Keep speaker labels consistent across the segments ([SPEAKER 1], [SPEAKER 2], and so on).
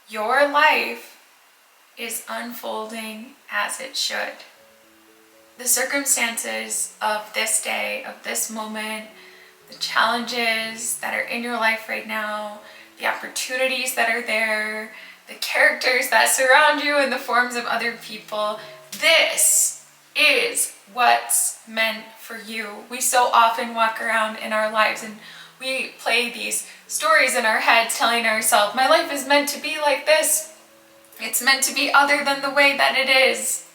[SPEAKER 1] Your life is unfolding as it should. The circumstances of this day, of this moment, the challenges that are in your life right now, the opportunities that are there, the characters that surround you in the forms of other people, this is what's meant for you. We so often walk around in our lives and we play these stories in our heads telling ourselves, my life is meant to be like this. It's meant to be other than the way that it is.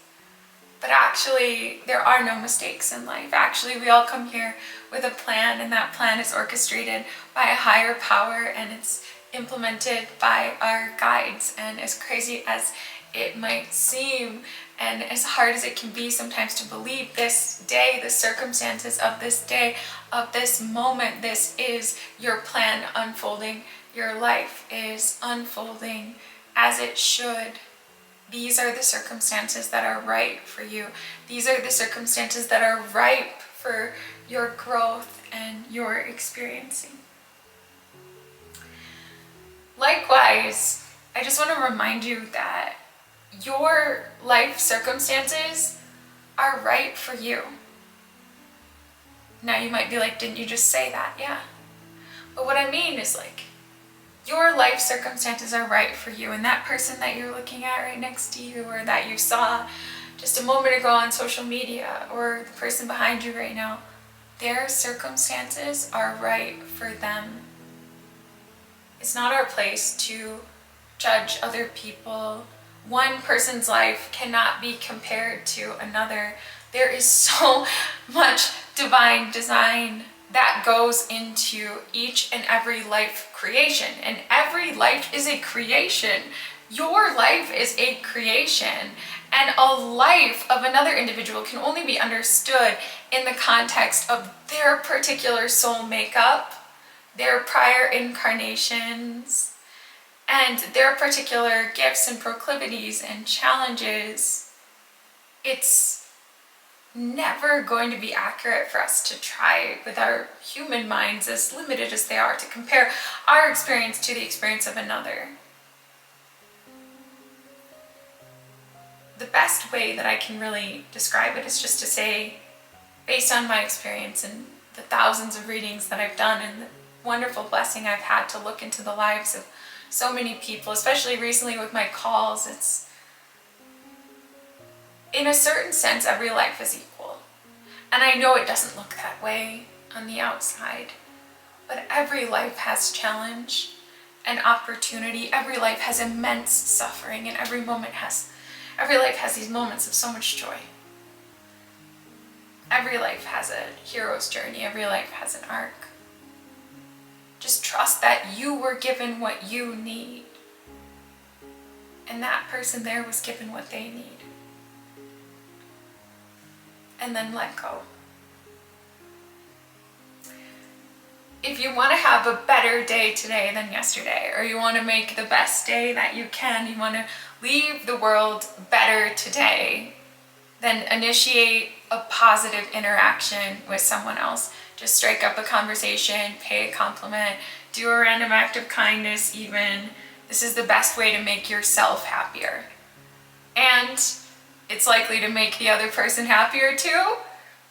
[SPEAKER 1] But actually, there are no mistakes in life. Actually, we all come here with a plan, and that plan is orchestrated by a higher power, and it's implemented by our guides. And as crazy as it might seem, and as hard as it can be sometimes to believe, this day, the circumstances of this day, of this moment, this is your plan unfolding. Your life is unfolding as it should. These are the circumstances that are right for you. These are the circumstances that are ripe for your growth and your experiencing. Likewise, I just want to remind you that your life circumstances are right for you. Now you might be like, didn't you just say that? Yeah. But what I mean is, like, your life circumstances are right for you, and that person that you're looking at right next to you, or that you saw just a moment ago on social media, or the person behind you right now, their circumstances are right for them. It's not our place to judge other people. One person's life cannot be compared to another. There is so much divine design that goes into each and every life creation, and every life is a creation. Your life is a creation, and a life of another individual can only be understood in the context of their particular soul makeup, their prior incarnations, and their particular gifts and proclivities and challenges. It's never going to be accurate for us to try with our human minds, as limited as they are, to compare our experience to the experience of another. The best way that I can really describe it is just to say, based on my experience and the thousands of readings that I've done and the wonderful blessing I've had to look into the lives of so many people, especially recently with my calls, it's, in a certain sense, every life is equal. And I know it doesn't look that way on the outside, but every life has challenge and opportunity. Every life has immense suffering, and every life has these moments of so much joy. Every life has a hero's journey. Every life has an arc. Just trust that you were given what you need, and that person there was given what they need. And then let go. If you want to have a better day today than yesterday, or you want to make the best day that you can, you want to leave the world better today, then initiate a positive interaction with someone else. Just strike up a conversation, pay a compliment, do a random act of kindness even. This is the best way to make yourself happier. And it's likely to make the other person happier too,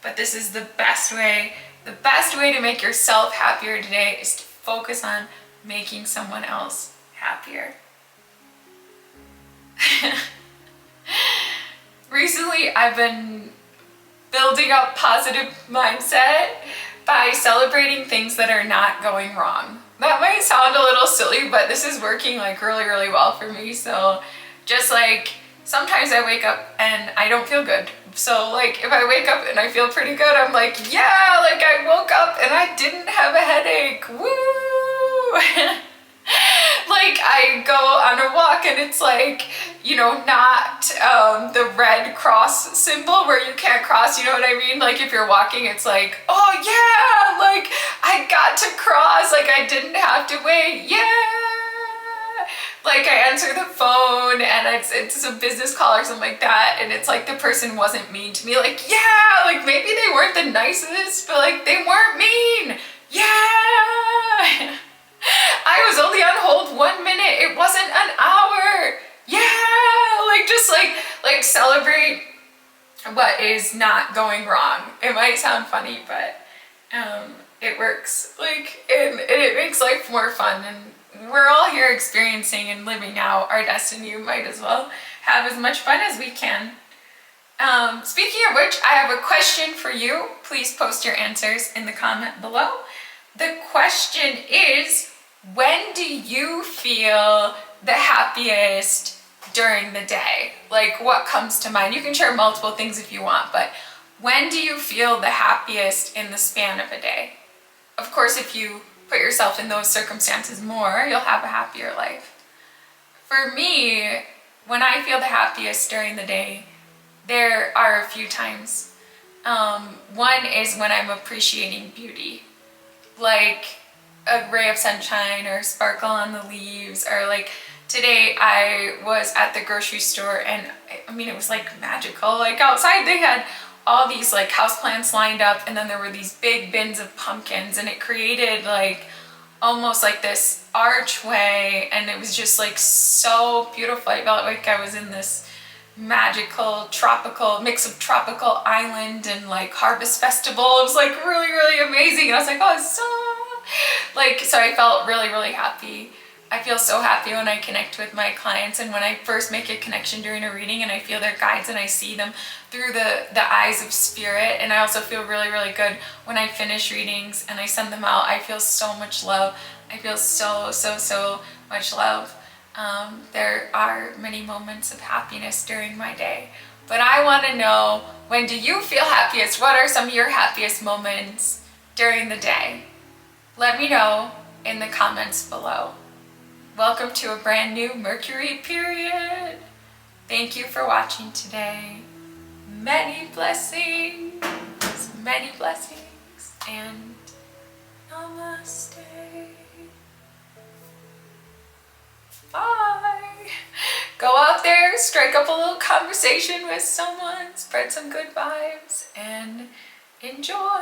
[SPEAKER 1] but this is the best way. The best way to make yourself happier today is to focus on making someone else happier. Recently, I've been building up positive mindset by celebrating things that are not going wrong. That might sound a little silly, but this is working like really, really well for me. So just like, sometimes I wake up and I don't feel good. So like, if I wake up and I feel pretty good, I'm like, yeah, like I woke up and I didn't have a headache. Woo! Like I go on a walk and it's like, you know, not the red cross symbol where you can't cross, you know what I mean? Like if you're walking, it's like, oh yeah, like I got to cross, like I didn't have to wait, yeah! Like I answer the phone and it's a business call or something like that, and it's like the person wasn't mean to me, like yeah, like maybe they weren't the nicest, but like they weren't mean, yeah! I was only on hold 1 minute, it wasn't an hour. celebrate what is not going wrong. It might sound funny, but it works. Like, and it makes life more fun, and we're all here experiencing and living out our destiny. You might as well have as much fun as we can. Speaking of which, I have a question for you. Please post your answers in the comment below. The question is, when do you feel the happiest during the day? Like, what comes to mind? You can share multiple things if you want, but when do you feel the happiest in the span of a day? Of course, if you put yourself in those circumstances more, you'll have a happier life. For me, when I feel the happiest during the day, there are a few times. One is when I'm appreciating beauty, like a ray of sunshine or sparkle on the leaves, or like today I was at the grocery store and I mean, it was like magical. Like outside they had all these like houseplants lined up, and then there were these big bins of pumpkins, and it created like almost like this archway, and it was just like so beautiful. I felt like I was in this magical tropical mix of tropical island and like harvest festival. It was like really, really amazing, and I was like, oh, it's so like, so I felt really, really happy. I feel so happy when I connect with my clients, and when I first make a connection during a reading and I feel their guides and I see them through the eyes of spirit. And I also feel really, really good when I finish readings and I send them out. I feel so much love. I feel so, so, so much love. There are many moments of happiness during my day, but I want to know, when do you feel happiest? What are some of your happiest moments during the day? Let me know in the comments below. Welcome to a brand new Mercury period. Thank you for watching today. Many blessings, and namaste. Bye. Go out there, strike up a little conversation with someone, spread some good vibes, and enjoy.